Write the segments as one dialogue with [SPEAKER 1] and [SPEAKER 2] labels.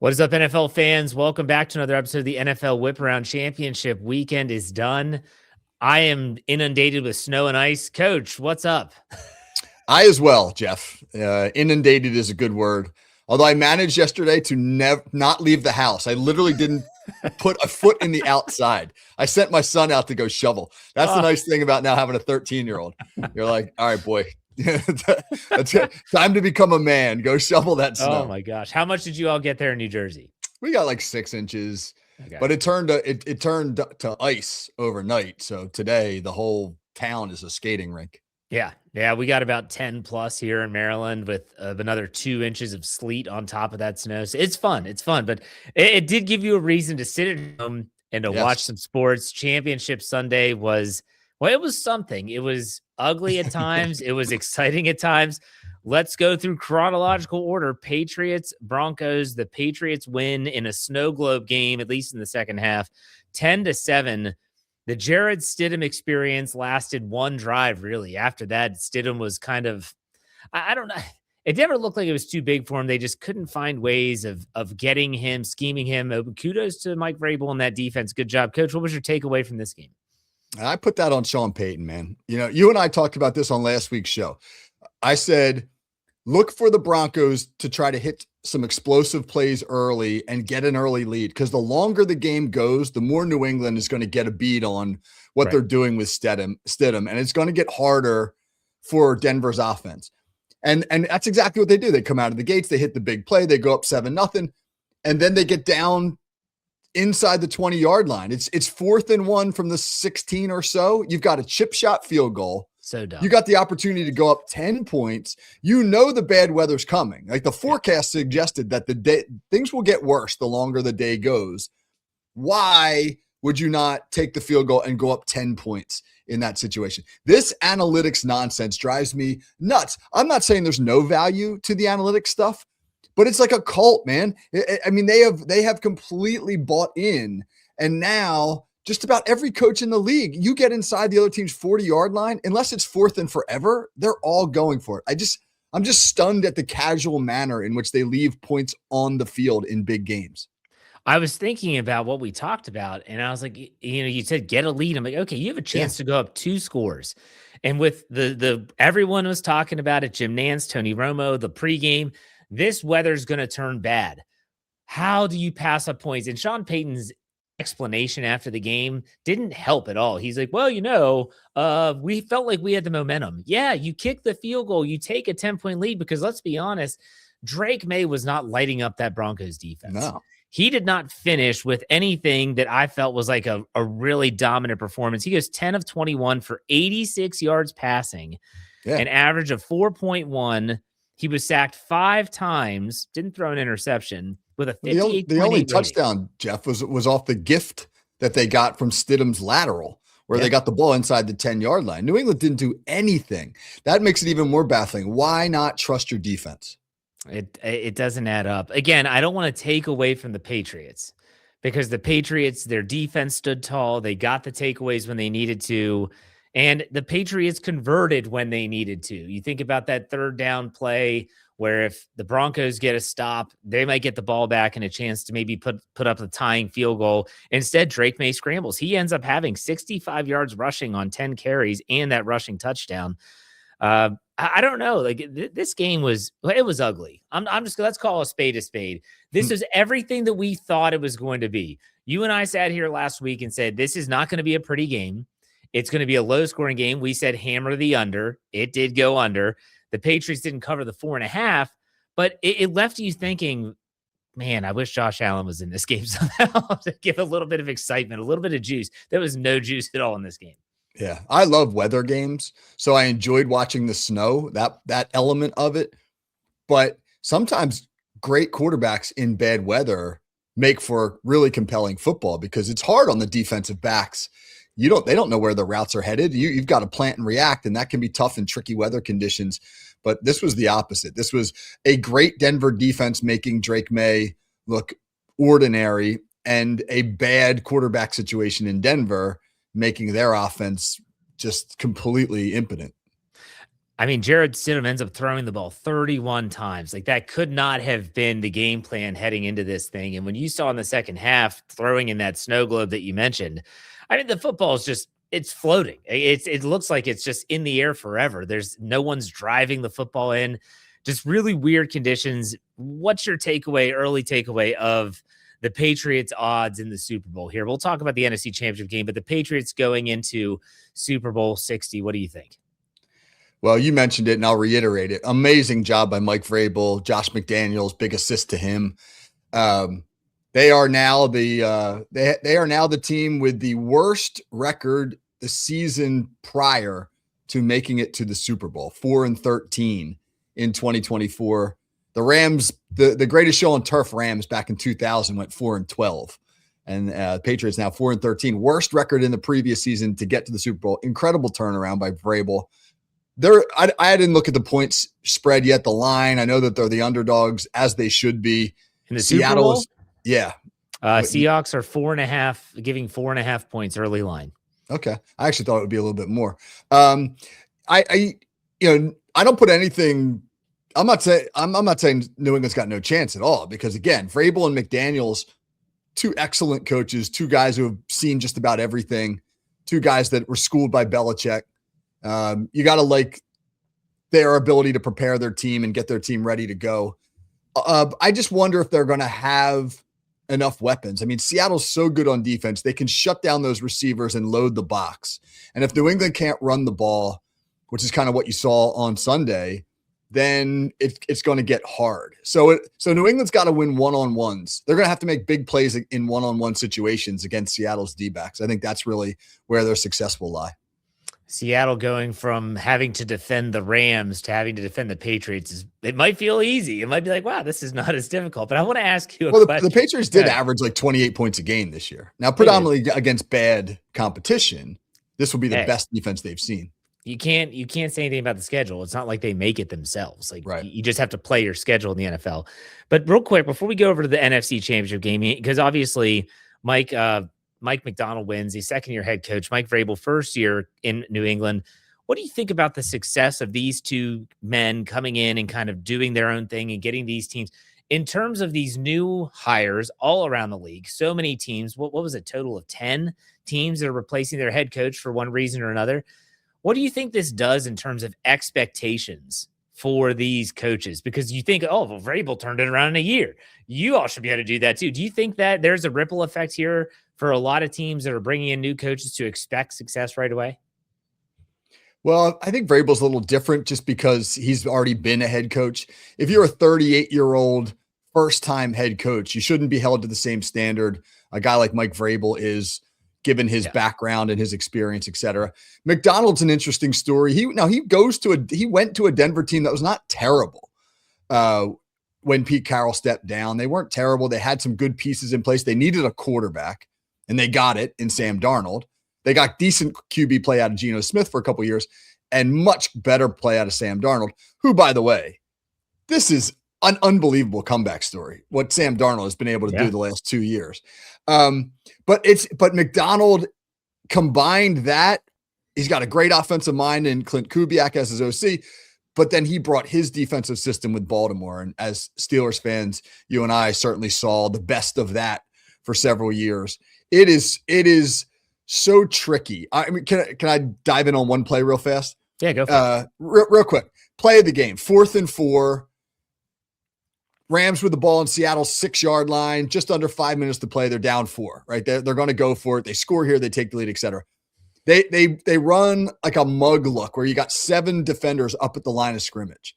[SPEAKER 1] What is up, NFL fans? Welcome back to another episode of the NFL Whip Around Championship. Weekend is done. I am inundated with snow and ice. Coach, what's up?
[SPEAKER 2] I as well, Jeff. Inundated is a good word. Although I managed yesterday to not leave the house. I literally didn't put a foot in the outside. I sent my son out to go shovel. That's the nice thing about now having a 13-year-old. You're like, all right, boy, that's it. Time to become a man. Go shovel that snow.
[SPEAKER 1] Oh my gosh. How much did you all get there in New Jersey?
[SPEAKER 2] We got like 6 inches,
[SPEAKER 1] Okay.
[SPEAKER 2] but it turned to ice overnight. So today the whole town is a skating rink.
[SPEAKER 1] Yeah. We got about 10 plus here in Maryland with another 2 inches of sleet on top of that snow. So it's fun. But it did give you a reason to sit at home and to watch some sports. Championship Sunday was something. It was ugly at times. It was exciting at times. Let's go through chronological order. Patriots, Broncos. The Patriots win in a snow globe game, at least in the second half, 10-7. The Jared Stidham experience lasted one drive, really. After that, Stidham was kind of, I don't know. It never looked like it was too big for him. They just couldn't find ways of getting him, scheming him. Kudos to Mike Vrabel and that defense. Good job, Coach. What was your takeaway from this game?
[SPEAKER 2] I put that on Sean Payton, man. You know, you and I talked about this on last week's show. I said, look for the Broncos to try to hit some explosive plays early and get an early lead, because the longer the game goes, the more New England is going to get a beat on what they're doing with Stidham, and it's going to get harder for Denver's offense. And that's exactly what they do. They come out of the gates, they hit the big play, they go up 7-0, and then they get down inside the 20-yard line. It's 4th and 1 from the 16 or so. You've got a chip shot field goal.
[SPEAKER 1] So dumb.
[SPEAKER 2] You got the opportunity to go up 10 points. You know the bad weather's coming. Like the forecast suggested that things will get worse the longer the day goes. Why would you not take the field goal and go up 10 points in that situation? This analytics nonsense drives me nuts. I'm not saying there's no value to the analytics stuff, but it's like a cult, man. I mean, they have completely bought in, and now just about every coach in the league, you get inside the other team's 40-yard line, unless it's 4th and forever, they're all going for it. I'm just stunned at the casual manner in which they leave points on the field in big games.
[SPEAKER 1] I was thinking about what we talked about, and I was like, you said get a lead. I'm like, okay, you have a chance to go up 2 scores. And with the everyone was talking about it, Jim Nantz, Tony Romo, the pregame, this weather's going to turn bad. How do you pass up points? And Sean Payton's explanation after the game didn't help at all. He's like, well, we felt like we had the momentum. Yeah, you kick the field goal, you take a 10-point lead, because let's be honest, Drake May was not lighting up that Broncos defense.
[SPEAKER 2] No.
[SPEAKER 1] He did not finish with anything that I felt was like a really dominant performance. He goes 10 of 21 for 86 yards passing, an average of 4.1. He was sacked 5 times, didn't throw an interception, with a 58.
[SPEAKER 2] The only touchdown, Jeff, was off the gift that they got from Stidham's lateral, where they got the ball inside the 10-yard line. New England didn't do anything. That makes it even more baffling. Why not trust your defense?
[SPEAKER 1] It doesn't add up. Again, I don't want to take away from the Patriots, because the Patriots, their defense stood tall. They got the takeaways when they needed to, and the Patriots converted when they needed to. You think about that 3rd down play where if the Broncos get a stop, they might get the ball back and a chance to maybe put up the tying field goal. Instead, Drake May scrambles. He ends up having 65 yards rushing on 10 carries and that rushing touchdown. I don't know. Like this game was ugly. I'm just, let's call a spade a spade. This was everything that we thought it was going to be. You and I sat here last week and said, this is not going to be a pretty game. It's going to be a low scoring game. We said hammer the under. It did go under. The Patriots didn't cover the 4.5, but it left you thinking, man, I wish Josh Allen was in this game somehow to give a little bit of excitement, a little bit of juice. There was no juice at all in this game.
[SPEAKER 2] Yeah, I love weather games, so I enjoyed watching the snow, that element of it. But sometimes great quarterbacks in bad weather make for really compelling football, because it's hard on the defensive backs. They don't know where the routes are headed. You've got to plant and react, and that can be tough in tricky weather conditions. But this was the opposite. This was a great Denver defense making Drake May look ordinary, and a bad quarterback situation in Denver making their offense just completely impotent.
[SPEAKER 1] I mean, Jared Stidham ends up throwing the ball 31 times. Like, that could not have been the game plan heading into this thing. And when you saw in the second half throwing in that snow globe that you mentioned, I mean, the football is just, it's floating. It looks like it's just in the air forever. There's no one's driving the football in. Just really weird conditions. What's your takeaway, early takeaway of the Patriots odds in the Super Bowl here? We'll talk about the NFC Championship game, but the Patriots going into Super Bowl 60, what do you think?
[SPEAKER 2] Well, you mentioned it, and I'll reiterate it. Amazing job by Mike Vrabel, Josh McDaniels, big assist to him. They are now they are now the team with the worst record the season prior to making it to the Super Bowl, 4-13 in 2024. The Rams, the greatest show on turf, Rams back in 2000 went 4-12, and Patriots now 4-13, worst record in the previous season to get to the Super Bowl. Incredible turnaround by Vrabel. I didn't look at the points spread yet. The line, I know that they're the underdogs, as they should be.
[SPEAKER 1] In the Super Bowl?
[SPEAKER 2] Yeah.
[SPEAKER 1] Seahawks are 4.5, giving 4.5 points early line.
[SPEAKER 2] Okay. I actually thought it would be a little bit more. I don't put anything. I'm not saying New England's got no chance at all, because again, Vrabel and McDaniels, two excellent coaches, two guys who have seen just about everything, two guys that were schooled by Belichick. You got to like their ability to prepare their team and get their team ready to go. I just wonder if they're going to have enough weapons. I mean, Seattle's so good on defense. They can shut down those receivers and load the box. And if New England can't run the ball, which is kind of what you saw on Sunday, then it's going to get hard. So New England's got to win one-on-ones. They're going to have to make big plays in one-on-one situations against Seattle's D-backs. I think that's really where their success will lie.
[SPEAKER 1] Seattle going from having to defend the Rams to having to defend the Patriots, it might feel easy. It might be like, wow, this is not as difficult. But I want to ask you a question.
[SPEAKER 2] The Patriots did average like 28 points a game this year. Now, predominantly against bad competition, this will be the best defense they've seen.
[SPEAKER 1] You can't say anything about the schedule. It's not like they make it themselves. Like,
[SPEAKER 2] right.
[SPEAKER 1] You just have to play your schedule in the NFL. But real quick, before we go over to the NFC Championship game, because obviously Mike Macdonald wins. He's second-year head coach. Mike Vrabel, first year in New England. What do you think about the success of these two men coming in and kind of doing their own thing and getting these teams in terms of these new hires all around the league? So many teams. What was a total of 10 teams that are replacing their head coach for one reason or another? What do you think this does in terms of expectations for these coaches? Because you think, oh, well, Vrabel turned it around in a year. You all should be able to do that too. Do you think that there's a ripple effect here for a lot of teams that are bringing in new coaches to expect success right away?
[SPEAKER 2] Well, I think Vrabel's a little different just because he's already been a head coach. If you're a 38-year-old first-time head coach, you shouldn't be held to the same standard a guy like Mike Vrabel is, given his background and his experience, et cetera. McDonald's an interesting story. He went to a Denver team that was not terrible when Pete Carroll stepped down. They weren't terrible. They had some good pieces in place. They needed a quarterback, and they got it in Sam Darnold. They got decent QB play out of Geno Smith for a couple of years and much better play out of Sam Darnold, who, by the way, this is an unbelievable comeback story, what Sam Darnold has been able to do the last 2 years. But McDonald combined that. He's got a great offensive mind in Clint Kubiak as his OC, but then he brought his defensive system with Baltimore. And as Steelers fans, you and I certainly saw the best of that for several years. It is so tricky. I mean, can I dive in on one play real fast?
[SPEAKER 1] Yeah, go for it.
[SPEAKER 2] Real quick. Play of the game, 4th and 4. Rams with the ball in Seattle's 6-yard line, just under 5 minutes to play. They're down 4, right? They're going to go for it. They score here. They take the lead, et cetera. They run like a mug look where you got 7 defenders up at the line of scrimmage.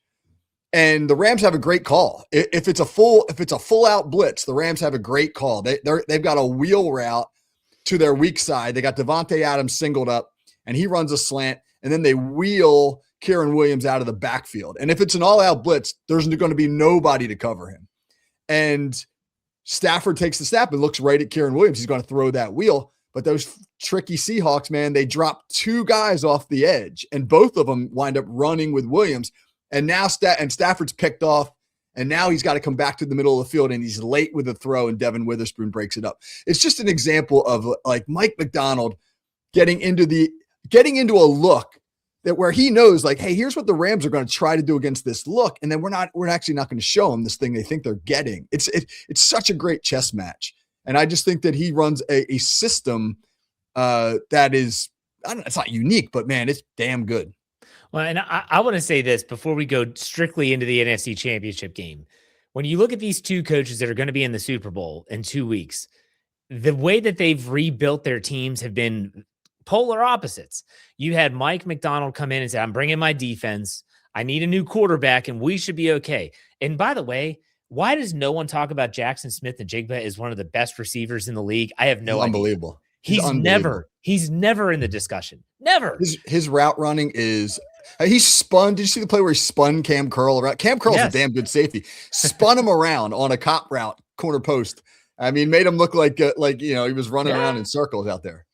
[SPEAKER 2] And the Rams have a great call. If it's a full out blitz, the Rams have a great call. They've got a wheel route to their weak side. They got Devontae Adams singled up, and he runs a slant, and then they wheel Kieran Williams out of the backfield. And if it's an all-out blitz, there's going to be nobody to cover him. And Stafford takes the snap and looks right at Kieran Williams. He's going to throw that wheel. But those tricky Seahawks, man, they drop 2 guys off the edge, and both of them wind up running with Williams. And now Stafford's picked off, and now he's got to come back to the middle of the field, and he's late with a throw, and Devin Witherspoon breaks it up. It's just an example of like Mike Macdonald getting into a look that where he knows like, hey, here's what the Rams are going to try to do against this look, and then we're actually not going to show them this thing they think they're getting. It's such a great chess match, and I just think that he runs a system that is, I don't know, it's not unique, but man, it's damn good.
[SPEAKER 1] Well, and I want to say this before we go strictly into the NFC Championship game. When you look at these two coaches that are going to be in the Super Bowl in 2 weeks, the way that they've rebuilt their teams have been polar opposites. You had Mike McDonald come in and say, I'm bringing my defense. I need a new quarterback, and we should be okay. And by the way, why does no one talk about Jackson Smith and Jigba as one of the best receivers in the league? I have no idea.
[SPEAKER 2] Unbelievable.
[SPEAKER 1] He's never in the discussion. Never.
[SPEAKER 2] His route running is he spun. Did you see the play where he spun Cam Curl around? Cam Curl's a damn good safety. Spun him around on a cop route, corner post. I mean, made him look like he was running around in circles out there.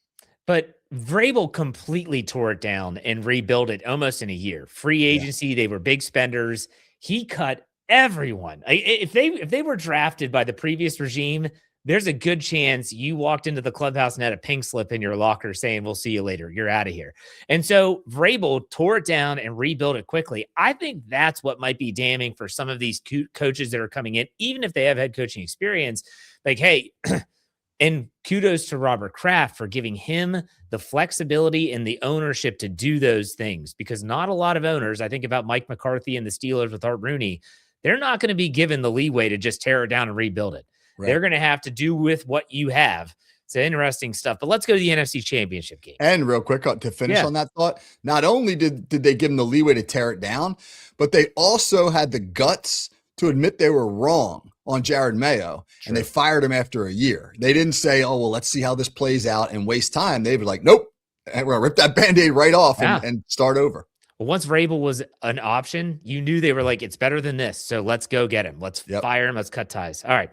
[SPEAKER 1] But Vrabel completely tore it down and rebuilt it almost in a year. Free agency, they were big spenders. He cut everyone. If they were drafted by the previous regime, there's a good chance you walked into the clubhouse and had a pink slip in your locker saying, we'll see you later. You're out of here. And so Vrabel tore it down and rebuilt it quickly. I think that's what might be damning for some of these coaches that are coming in, even if they have head coaching experience. Like, hey, and kudos to Robert Kraft for giving him the flexibility and the ownership to do those things, because not a lot of owners, I think about Mike McCarthy and the Steelers with Art Rooney, they're not going to be given the leeway to just tear it down and rebuild it. Right. They're going to have to do with what you have. It's interesting stuff, but let's go to the NFC Championship game.
[SPEAKER 2] And real quick to finish on that thought, not only did they give them the leeway to tear it down, but they also had the guts to admit they were wrong on Jared Mayo, and they fired him after a year. They didn't say, oh, well, let's see how this plays out and waste time. They were like, nope, we're going to rip that Band-Aid right off and start over.
[SPEAKER 1] Well, once Vrabel was an option, you knew they were like, it's better than this, so let's go get him. Let's fire him. Let's cut ties. All right.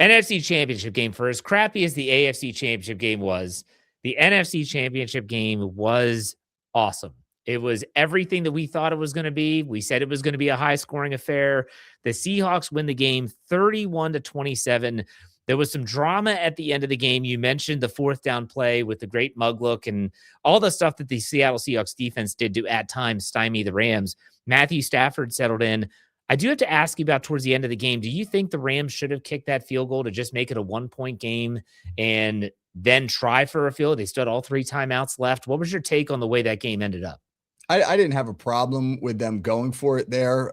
[SPEAKER 1] NFC Championship game. For as crappy as the AFC Championship game was, the NFC Championship game was awesome. It was everything that we thought it was going to be. We said it was going to be a high-scoring affair. The Seahawks win the game 31-27. There was some drama at the end of the game. You mentioned the fourth down play with the great mug look and all the stuff that the Seattle Seahawks defense did to, at times, stymie the Rams. Matthew Stafford settled in. I do have to ask you about towards the end of the game, do you think the Rams should have kicked that field goal to just make it a 1-point game and then try for a field? They stood all 3 timeouts left. What was your take on the way that game ended up?
[SPEAKER 2] I didn't have a problem with them going for it there,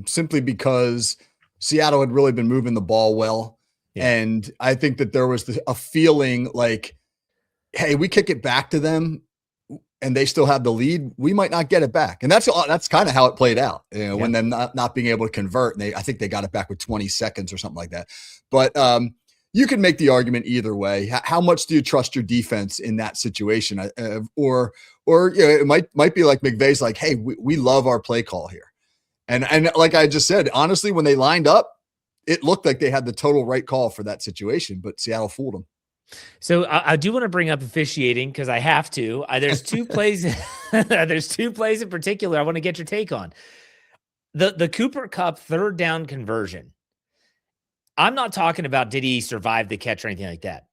[SPEAKER 2] simply because Seattle had really been moving the ball well. Yeah. And I think that there was a feeling like, hey, we kick it back to them and they still have the lead, we might not get it back. And that's kind of how it played out, when them not being able to convert. And I think they got it back with 20 seconds or something like that. But you can make the argument either way. How much do you trust your defense in that situation? Or it might be like McVay's like, hey, we love our play call here. And like I just said, honestly, when they lined up, it looked like they had the total right call for that situation, but Seattle fooled them.
[SPEAKER 1] So I do want to bring up officiating because I have to. There's 2 plays. There's 2 plays in particular I want to get your take on. The Cooper Kupp 3rd down conversion. I'm not talking about did he survive the catch or anything like that.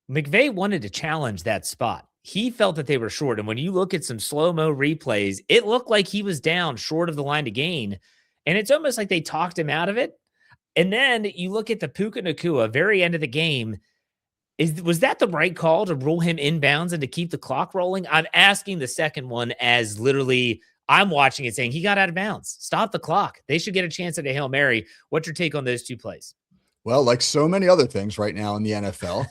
[SPEAKER 1] McVay wanted to challenge that spot. He felt that they were short. And when you look at some slow-mo replays, it looked like he was down short of the line to gain. And it's almost like they talked him out of it. And then you look at the Puka Nacua, very end of the game. Was that the right call to rule him inbounds and to keep the clock rolling? I'm asking the second one as literally I'm watching it saying he got out of bounds. Stop the clock. They should get a chance at a Hail Mary. What's your take on those 2 plays?
[SPEAKER 2] Well, like so many other things right now in the NFL,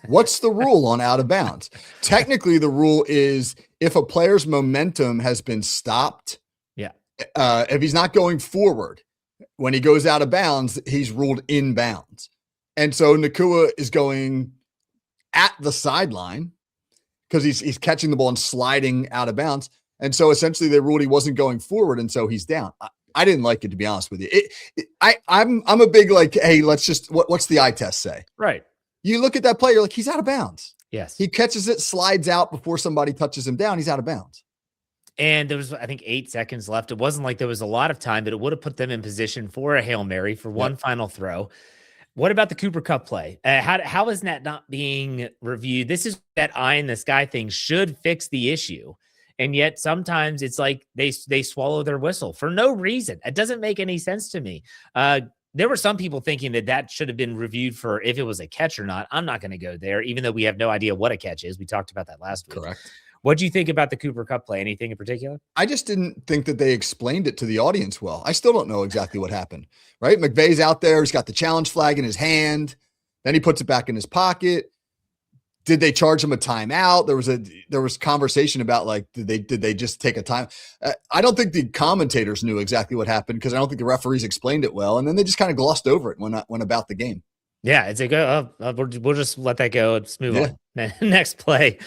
[SPEAKER 2] what's the rule on out of bounds? Technically, the rule is if a player's momentum has been stopped, if he's not going forward, when he goes out of bounds, he's ruled inbounds. And so Nacua is going at the sideline because he's catching the ball and sliding out of bounds. And so essentially they ruled he wasn't going forward, and so he's down. I didn't like it, to be honest with you. I'm a big like, hey, let's just what's the eye test say?
[SPEAKER 1] Right.
[SPEAKER 2] You look at that play, you're like, he's out of bounds.
[SPEAKER 1] Yes.
[SPEAKER 2] He catches it, slides out before somebody touches him down. He's out of bounds.
[SPEAKER 1] And there was, I think, 8 seconds left. It wasn't like there was a lot of time, but it would have put them in position for a Hail Mary for one final throw. What about the Cooper Kupp play? How is that not being reviewed? This is that eye in the sky thing should fix the issue. And yet sometimes it's like they swallow their whistle for no reason. It doesn't make any sense to me. There were some people thinking that should have been reviewed for if it was a catch or not. I'm not going to go there, even though we have no idea what a catch is. We talked about that last week.
[SPEAKER 2] Correct.
[SPEAKER 1] What do you think about the Cooper Cup play? Anything in particular?
[SPEAKER 2] I just didn't think that they explained it to the audience well. I still don't know exactly what happened, right? McVay's out there. He's got the challenge flag in his hand. Then he puts it back in his pocket. Did they charge him a timeout? There was conversation about like, did they just take a time? I don't think the commentators knew exactly what happened because I don't think the referees explained it well. And then they just kind of glossed over it when about the game.
[SPEAKER 1] Yeah, it's like, we'll just let that go. Let's move on. Next play.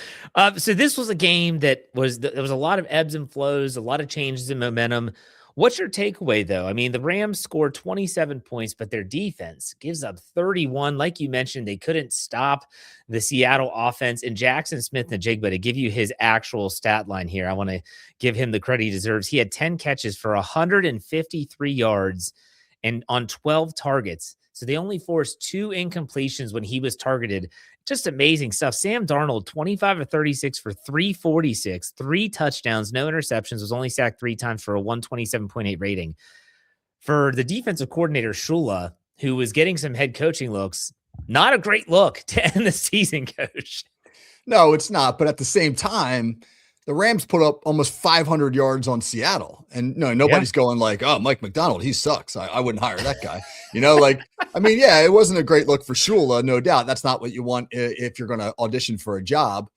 [SPEAKER 1] So this was a game there was a lot of ebbs and flows, a lot of changes in momentum. What's your takeaway, though? I mean, the Rams scored 27 points, but their defense gives up 31. Like you mentioned, they couldn't stop the Seattle offense. And Jackson Smith-Njigba, to give you his actual stat line here, I want to give him the credit he deserves. He had 10 catches for 153 yards and on 12 targets. So they only forced 2 incompletions when he was targeted. Just amazing stuff. Sam Darnold, 25 of 36 for 346, 3 touchdowns, no interceptions, was only sacked 3 times for a 127.8 rating. For the defensive coordinator, Shula, who was getting some head coaching looks, not a great look to end the season, Coach.
[SPEAKER 2] No, it's not. But at the same time, the Rams put up almost 500 yards on Seattle. And nobody's going like, oh, Mike McDonald, he sucks. I wouldn't hire that guy. I mean, yeah, it wasn't a great look for Shula, no doubt. That's not what you want if you're going to audition for a job.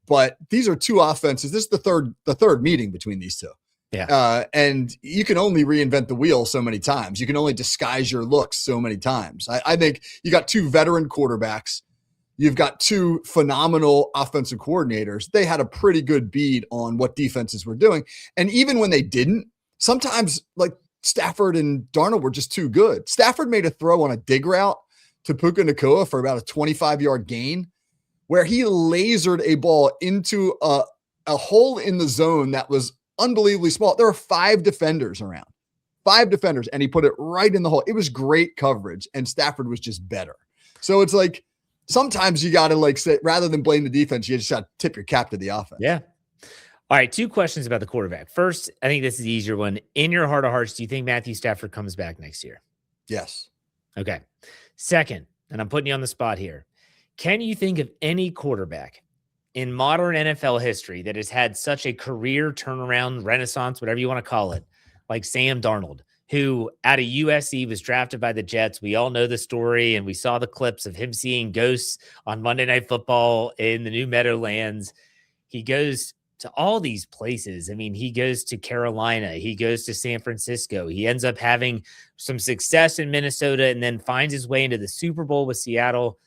[SPEAKER 2] But these are 2 offenses. This is the third meeting between these 2.
[SPEAKER 1] Yeah.
[SPEAKER 2] And you can only reinvent the wheel so many times. You can only disguise your looks so many times. I think you got 2 veteran quarterbacks. You've got 2 phenomenal offensive coordinators. They had a pretty good bead on what defenses were doing. And even when they didn't, sometimes like Stafford and Darnold were just too good. Stafford made a throw on a dig route to Puka Nacua for about a 25-yard gain where he lasered a ball into a hole in the zone that was unbelievably small. There were 5 defenders around. 5 defenders, and he put it right in the hole. It was great coverage, and Stafford was just better. So it's like, sometimes you got to like say, rather than blame the defense, you just got to tip your cap to the offense.
[SPEAKER 1] Yeah. All right. 2 questions about the quarterback. First, I think this is the easier one. In your heart of hearts, do you think Matthew Stafford comes back next year?
[SPEAKER 2] Yes.
[SPEAKER 1] Okay. Second, and I'm putting you on the spot here. Can you think of any quarterback in modern NFL history that has had such a career turnaround, renaissance, whatever you want to call it, like Sam Darnold, who out of USC was drafted by the Jets? We all know the story, and we saw the clips of him seeing ghosts on Monday Night Football in the New Meadowlands. He goes to all these places. I mean, he goes to Carolina. He goes to San Francisco. He ends up having some success in Minnesota and then finds his way into the Super Bowl with Seattle.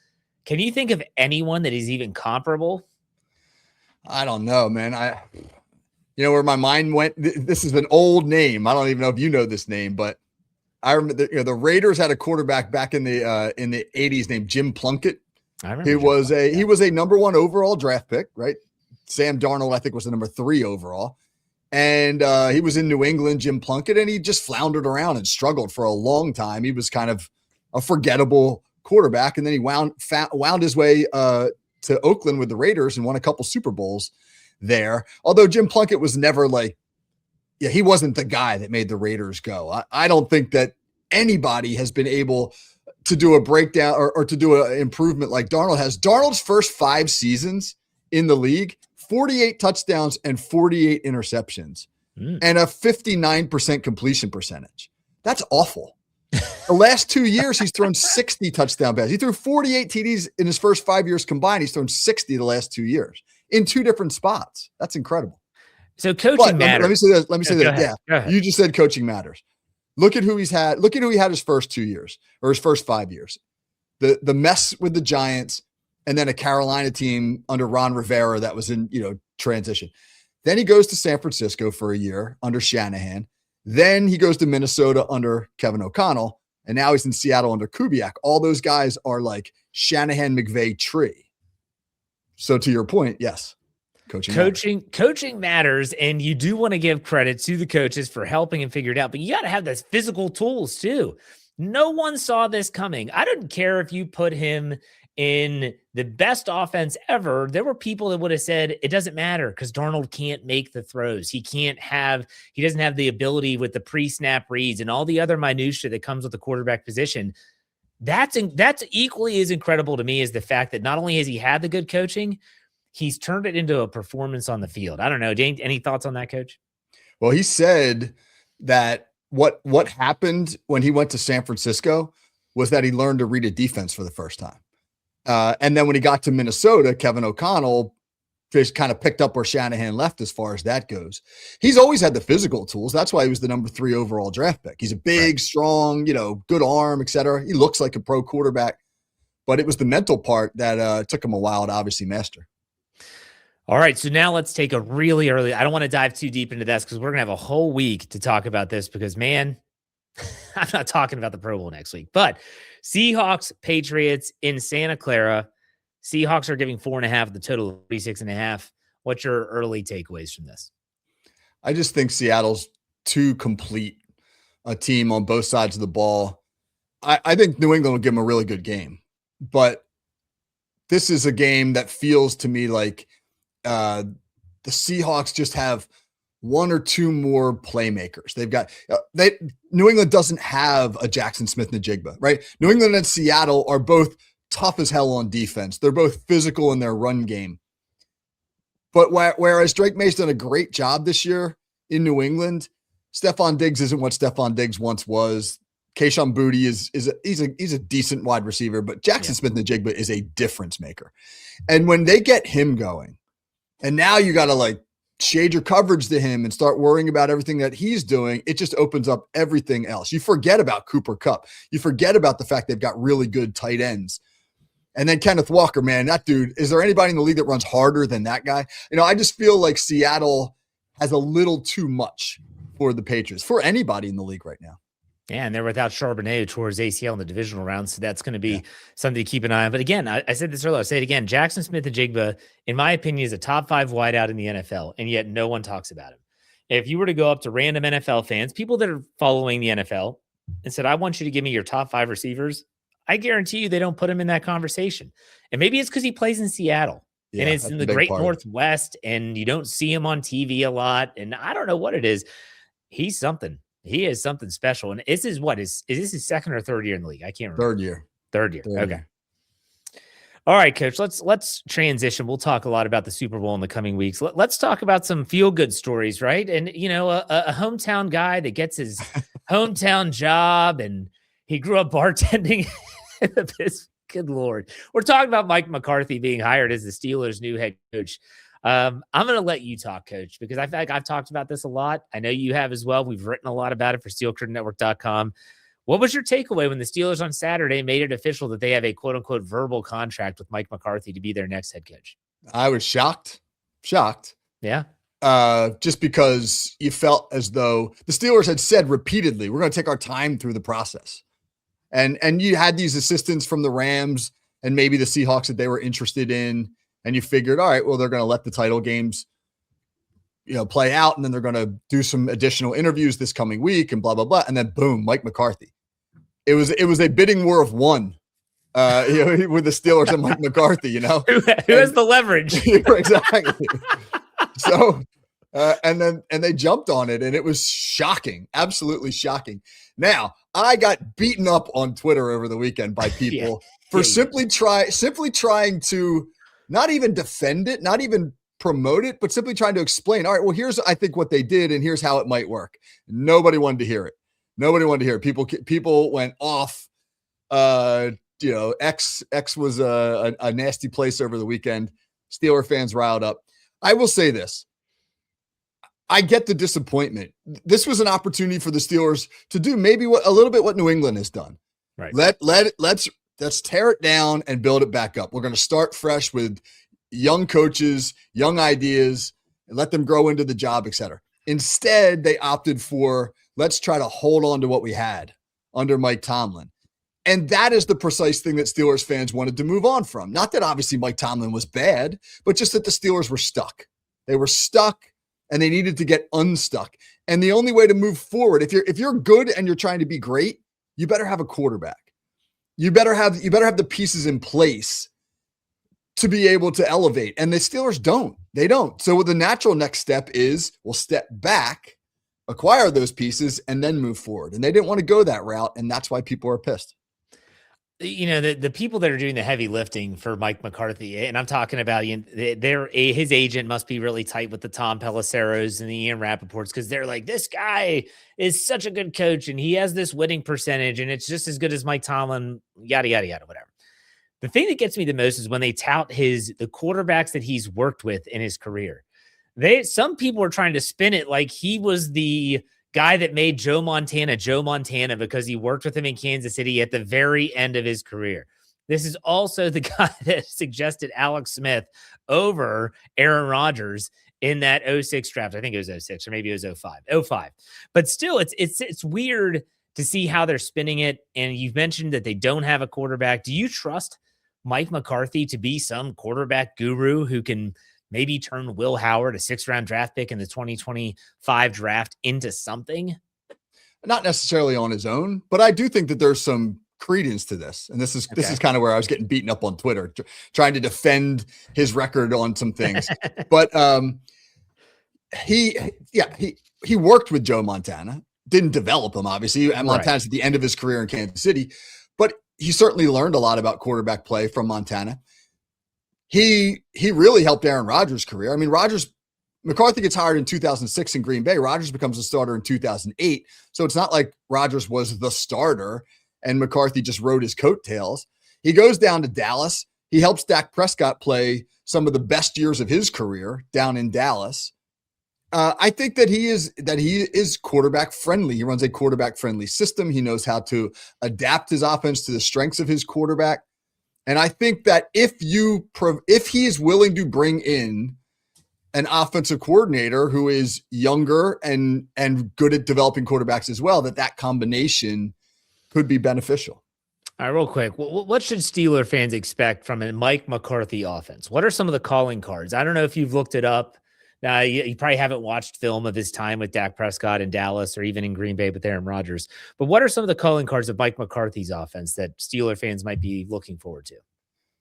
[SPEAKER 1] Can you think of anyone that is even comparable?
[SPEAKER 2] I don't know, man. Where my mind went, this is an old name. I don't even know if you know this name, but I remember the Raiders had a quarterback back in the 80s named Jim Plunkett.
[SPEAKER 1] I remember
[SPEAKER 2] he was a number 1 overall draft pick, right? Sam Darnold, I think, was the number 3 overall. And he was in New England, Jim Plunkett, and he just floundered around and struggled for a long time. He was kind of a forgettable quarterback. And then he wound his way to Oakland with the Raiders and won a couple Super Bowls there. Although Jim Plunkett was never he wasn't the guy that made the Raiders go. I don't think that anybody has been able to do a breakdown or to do an improvement like Darnold has. Darnold's first 5 seasons in the league, 48 touchdowns and 48 interceptions and a 59% completion percentage. That's awful. The last 2 years, he's thrown 60 touchdown passes. He threw 48 TDs in his first 5 years combined. He's thrown 60 the last 2 years in 2 different spots. That's incredible.
[SPEAKER 1] So coaching matters.
[SPEAKER 2] Let me say this. Let me say this. Yeah, you just said coaching matters. Look at who he's had. Look at who he had his first 2 years or his first 5 years. The mess with the Giants, and then a Carolina team under Ron Rivera that was in transition. Then he goes to San Francisco for a year under Shanahan. Then he goes to Minnesota under Kevin O'Connell, and now he's in Seattle under Kubiak. All those guys are like Shanahan McVay tree. So to your point, yes.
[SPEAKER 1] Coaching matters, and you do want to give credit to the coaches for helping him figure it out, but you got to have those physical tools too. No one saw this coming. I don't care if you put him in the best offense ever, there were people that would have said it doesn't matter because Darnold can't make the throws. He doesn't have the ability with the pre-snap reads and all the other minutia that comes with the quarterback position. That's equally as incredible to me as the fact that not only has he had the good coaching, he's turned it into a performance on the field. I don't know. Dane, any thoughts on that, Coach?
[SPEAKER 2] Well, he said that what happened when he went to San Francisco was that he learned to read a defense for the first time. And then when he got to Minnesota, Kevin O'Connell just kind of picked up where Shanahan left as far as that goes. He's always had the physical tools. That's why he was the number 3 overall draft pick. He's a big, strong, good arm, et cetera. He looks like a pro quarterback, but it was the mental part that took him a while to obviously master.
[SPEAKER 1] All right, so now let's take a really early. I don't want to dive too deep into this because we're going to have a whole week to talk about this because, man, I'm not talking about the Pro Bowl next week. But Seahawks, Patriots in Santa Clara. Seahawks are giving 4.5, the total of 36.5. What's your early takeaways from this?
[SPEAKER 2] I just think Seattle's too complete a team on both sides of the ball. I think New England will give them a really good game. But this is a game that feels to me like the Seahawks just have one or two more playmakers. They've got New England doesn't have a Jackson Smith-Njigba, right? New England and Seattle are both tough as hell on defense. They're both physical in their run game. But whereas Drake May's done a great job this year in New England, Stephon Diggs isn't what Stephon Diggs once was. Kayshon Boutte he's a decent wide receiver, but Jackson Smith-Njigba is a difference maker. And when they get him going, and now you got to shade your coverage to him and start worrying about everything that he's doing, it just opens up everything else. You forget about Cooper Kupp. You forget about the fact they've got really good tight ends. And then Kenneth Walker, man, that dude, is there anybody in the league that runs harder than that guy? I just feel like Seattle has a little too much for the Patriots, for anybody in the league right now.
[SPEAKER 1] Yeah, and they're without Charbonnet, who tore his ACL in the divisional round, so that's going to be something to keep an eye on. But again, I said this earlier, I'll say it again. Jackson Smith-Njigba, in my opinion, is a top 5 wideout in the NFL, and yet no one talks about him. If you were to go up to random NFL fans, people that are following the NFL, and said, I want you to give me your top 5 receivers, I guarantee you they don't put him in that conversation. And maybe it's because he plays in Seattle, and it's in the great Northwest, and you don't see him on TV a lot, and I don't know what it is. He's something. He is something special. And this is is this his second or third year in the league? I can't remember. Third year. Okay. All right, Coach, let's transition. We'll talk a lot about the Super Bowl in the coming weeks. Let's talk about some feel-good stories, right? And, a hometown guy that gets his hometown job, and he grew up bartending. Good Lord. We're talking about Mike McCarthy being hired as the Steelers' new head coach. I'm going to let you talk, Coach, because I feel like I've talked about this a lot. I know you have as well. We've written a lot about it for SteelCurtainNetwork.com. What was your takeaway when the Steelers on Saturday made it official that they have a quote-unquote verbal contract with Mike McCarthy to be their next head coach?
[SPEAKER 2] I was shocked.
[SPEAKER 1] Yeah.
[SPEAKER 2] Just because you felt as though the Steelers had said repeatedly, we're going to take our time through the process. And you had these assistants from the Rams and maybe the Seahawks that they were interested in. And you figured, all right, well, they're going to let the title games, play out. And then they're going to do some additional interviews this coming week and blah, blah, blah. And then boom, Mike McCarthy. It was a bidding war of one, with the Steelers and Mike McCarthy, Who
[SPEAKER 1] has the leverage?
[SPEAKER 2] Exactly. So, and they jumped on it, and it was shocking, absolutely shocking. Now, I got beaten up on Twitter over the weekend by people for simply trying to not even defend it, not even promote it, but simply trying to explain, all right, well, here's, I think, what they did, and here's how it might work. Nobody wanted to hear it. People went off. X was a nasty place over the weekend. Steeler fans riled up. I will say this. I get the disappointment. This was an opportunity for the Steelers to do maybe a little bit what New England has done.
[SPEAKER 1] Right.
[SPEAKER 2] Let's tear it down and build it back up. We're going to start fresh with young coaches, young ideas, and let them grow into the job, et cetera. Instead, they opted for, let's try to hold on to what we had under Mike Tomlin. And that is the precise thing that Steelers fans wanted to move on from. Not that obviously Mike Tomlin was bad, but just that the Steelers were stuck. They were stuck and they needed to get unstuck. And the only way to move forward, if you're good and you're trying to be great, you better have a quarterback. you better have the pieces in place to be able to elevate. And the Steelers don't. They don't. So the natural next step is we'll step back, acquire those pieces, and then move forward. And they didn't want to go that route, and that's why people are pissed.
[SPEAKER 1] You know, the people that are doing the heavy lifting for Mike McCarthy, and I'm talking about, you know, his agent must be really tight with the Tom Pelisseros and the Ian Rappaports, because they're like, this guy is such a good coach and he has this winning percentage and it's just as good as Mike Tomlin, yada, yada, yada, whatever. The thing that gets me the most is when they tout the quarterbacks that he's worked with in his career. Some people are trying to spin it like he was the guy that made Joe Montana because he worked with him in Kansas City at the very end of his career. This is also the guy that suggested Alex Smith over Aaron Rodgers in that 06 draft. I think it was 06 or maybe it was 05. But still, it's weird to see how they're spinning it. And you've mentioned that they don't have a quarterback. Do you trust Mike McCarthy to be some quarterback guru who can maybe turn Will Howard, a 6th-round draft pick in the 2025 draft, into something?
[SPEAKER 2] Not necessarily on his own, but I do think that there's some credence to this. And this is kind of where I was getting beaten up on Twitter, trying to defend his record on some things. But he worked with Joe Montana, didn't develop him, obviously. And Montana's at the end of his career in Kansas City, but he certainly learned a lot about quarterback play from Montana. He really helped Aaron Rodgers' career. I mean, McCarthy gets hired in 2006 in Green Bay. Rodgers becomes a starter in 2008. So it's not like Rodgers was the starter and McCarthy just rode his coattails. He goes down to Dallas. He helps Dak Prescott play some of the best years of his career down in Dallas. I think that he is quarterback friendly. He runs a quarterback friendly system. He knows how to adapt his offense to the strengths of his quarterback. And I think that if he is willing to bring in an offensive coordinator who is younger and good at developing quarterbacks as well, that combination could be beneficial.
[SPEAKER 1] All right, real quick, what should Steeler fans expect from a Mike McCarthy offense? What are some of the calling cards? I don't know if you've looked it up. Now, you probably haven't watched film of his time with Dak Prescott in Dallas or even in Green Bay with Aaron Rodgers. But what are some of the calling cards of Mike McCarthy's offense that Steeler fans might be looking forward to?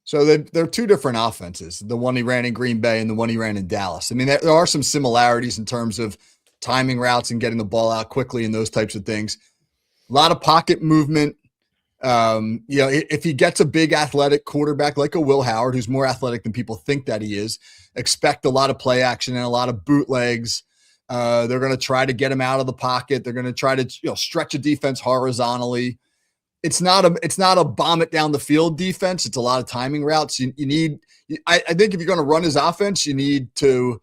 [SPEAKER 2] So there are two different offenses, the one he ran in Green Bay and the one he ran in Dallas. I mean, there are some similarities in terms of timing routes and getting the ball out quickly and those types of things. A lot of pocket movement. If he gets a big athletic quarterback like a Will Howard, who's more athletic than people think that he is, expect a lot of play action and a lot of bootlegs. They're going to try to get him out of the pocket. They're going to try to stretch a defense horizontally. It's not a bomb it down the field defense. It's a lot of timing routes. I think if you're going to run his offense, you need to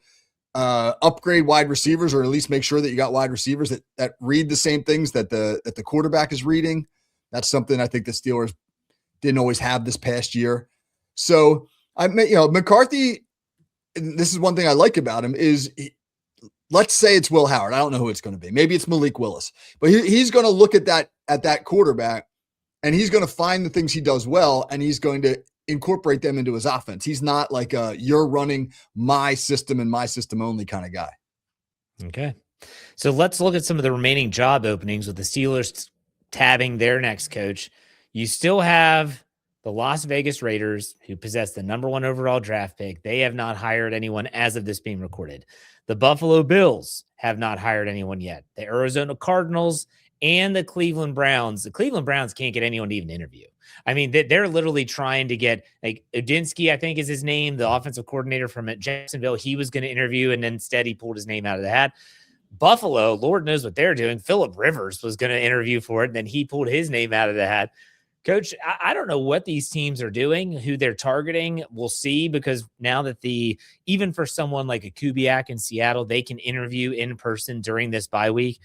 [SPEAKER 2] upgrade wide receivers, or at least make sure that you got wide receivers that read the same things that the quarterback is reading. That's something I think the Steelers didn't always have this past year. So McCarthy, this is one thing I like about him is let's say it's Will Howard. I don't know who it's going to be. Maybe it's Malik Willis, but he's going to look at that quarterback and he's going to find the things he does well, and he's going to incorporate them into his offense. He's not like you're running my system and my system only kind of guy.
[SPEAKER 1] Okay. So let's look at some of the remaining job openings with the Steelers tabbing their next coach. You still have the Las Vegas Raiders, who possess the number 1 overall draft pick. They have not hired anyone as of this being recorded. The Buffalo Bills have not hired anyone yet. The Arizona Cardinals and the Cleveland Browns. The Cleveland Browns can't get anyone to even interview. I mean, they're literally trying to get, like, Udinsky, I think is his name, the offensive coordinator from Jacksonville. He was going to interview, and instead he pulled his name out of the hat. Buffalo, Lord knows what they're doing. Phillip Rivers was going to interview for it, and then he pulled his name out of the hat. Coach, I don't know what these teams are doing, who they're targeting. We'll see, because now that even for someone like a Kubiak in Seattle, they can interview in person during this bye week.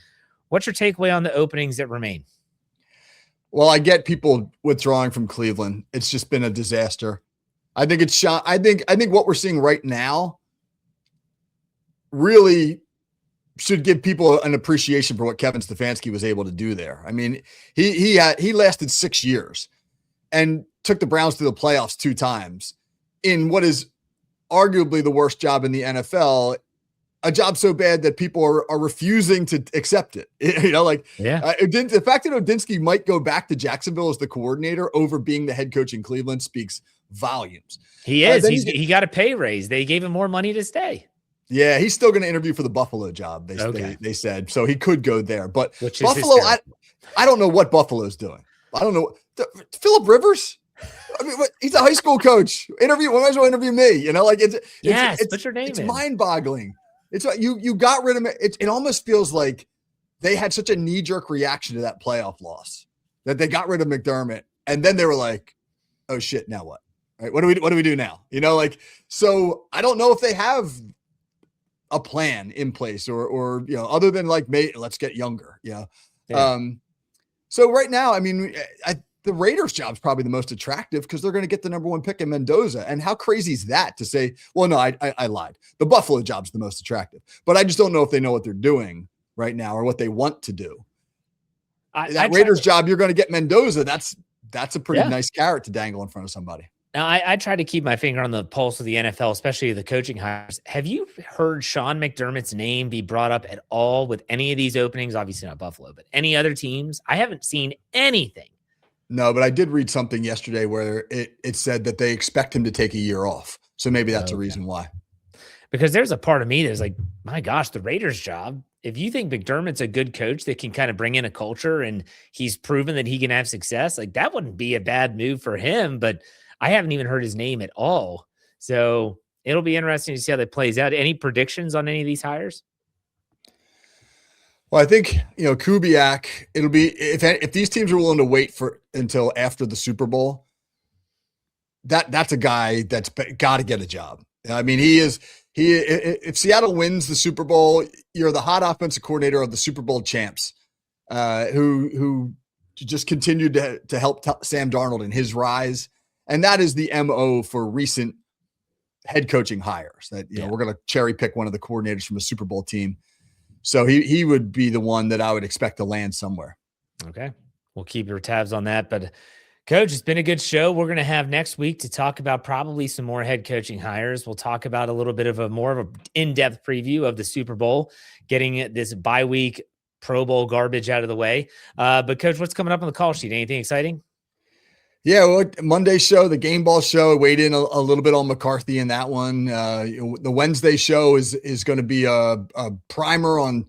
[SPEAKER 1] What's your takeaway on the openings that remain?
[SPEAKER 2] Well, I get people withdrawing from Cleveland. It's just been a disaster. I think it's shot. I think what we're seeing right now really should give people an appreciation for what Kevin Stefanski was able to do there. I mean, he lasted 6 years and took the Browns to the playoffs 2 times in what is arguably the worst job in the NFL a job so bad that people are refusing to accept it. Like
[SPEAKER 1] Yeah.
[SPEAKER 2] the fact that Odinsky might go back to Jacksonville as the coordinator over being the head coach in Cleveland speaks volumes.
[SPEAKER 1] He is. He got a pay raise. They gave him more money to stay.
[SPEAKER 2] Yeah, he's still going to interview for the Buffalo job. They said so he could go there, but
[SPEAKER 1] Which
[SPEAKER 2] Buffalo, I don't know what Buffalo's doing. I don't know. Phillip Rivers. I mean, he's a high school coach. Might as well interview me. Like
[SPEAKER 1] put your name
[SPEAKER 2] it's
[SPEAKER 1] in.
[SPEAKER 2] mind-boggling. It's you got rid of him. It almost feels like they had such a knee-jerk reaction to that playoff loss that they got rid of McDermott, and then they were like, "Oh shit, now what? Right? What do we do now?" So I don't know if they have a plan in place or other than let's get younger. Yeah. So right now, I mean, the Raiders job is probably the most attractive because they're going to get the number 1 pick in Mendoza. And how crazy is that to say, well, no, I lied. The Buffalo job's the most attractive, but I just don't know if they know what they're doing right now or what they want to do. Raiders job, you're going to get Mendoza. That's a pretty nice carrot to dangle in front of somebody.
[SPEAKER 1] Now, I try to keep my finger on the pulse of the NFL, especially the coaching hires. Have you heard Sean McDermott's name be brought up at all with any of these openings? Obviously not Buffalo, but any other teams? I haven't seen anything.
[SPEAKER 2] No, but I did read something yesterday where it said that they expect him to take a year off. So maybe that's a reason why.
[SPEAKER 1] Because there's a part of me that's like, my gosh, the Raiders job, if you think McDermott's a good coach that can kind of bring in a culture and he's proven that he can have success, like that wouldn't be a bad move for him. But I haven't even heard his name at all. So it'll be interesting to see how that plays out. Any predictions on any of these hires?
[SPEAKER 2] Well, I think, Kubiak, it'll be if these teams are willing to wait until after the Super Bowl, that's a guy that's got to get a job. I mean, if Seattle wins the Super Bowl, you're the hot offensive coordinator of the Super Bowl champs, who just continued to help Sam Darnold in his rise. And that is the MO for recent head coaching hires that, we're going to cherry pick one of the coordinators from a Super Bowl team. So he would be the one that I would expect to land somewhere.
[SPEAKER 1] Okay. We'll keep your tabs on that. But Coach, it's been a good show. We're going to have next week to talk about probably some more head coaching hires. We'll talk about a little bit of more of an in-depth preview of the Super Bowl, getting this bye week Pro Bowl garbage out of the way. But Coach, what's coming up on the call sheet? Anything exciting?
[SPEAKER 2] Yeah, well, Monday show, the Game Ball show, I weighed in a little bit on McCarthy in that one. The Wednesday show is going to be a primer on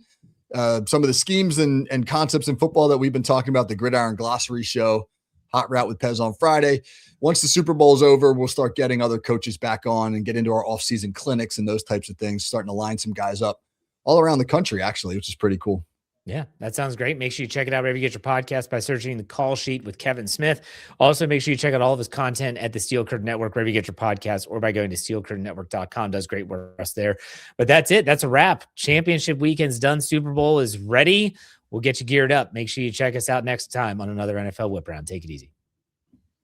[SPEAKER 2] some of the schemes and concepts in football that we've been talking about, the Gridiron Glossary show, Hot Route with Pez on Friday. Once the Super Bowl is over, we'll start getting other coaches back on and get into our off-season clinics and those types of things, starting to line some guys up all around the country, actually, which is pretty cool.
[SPEAKER 1] Yeah, that sounds great. Make sure you check it out wherever you get your podcast by searching the Call Sheet with Kevin Smith. Also, make sure you check out all of his content at the Steel Curtain Network, wherever you get your podcast, or by going to steelcurtainnetwork.com. Does great work for us there. But that's it. That's a wrap. Championship weekend's done. Super Bowl is ready. We'll get you geared up. Make sure you check us out next time on another NFL Whip Round. Take it easy.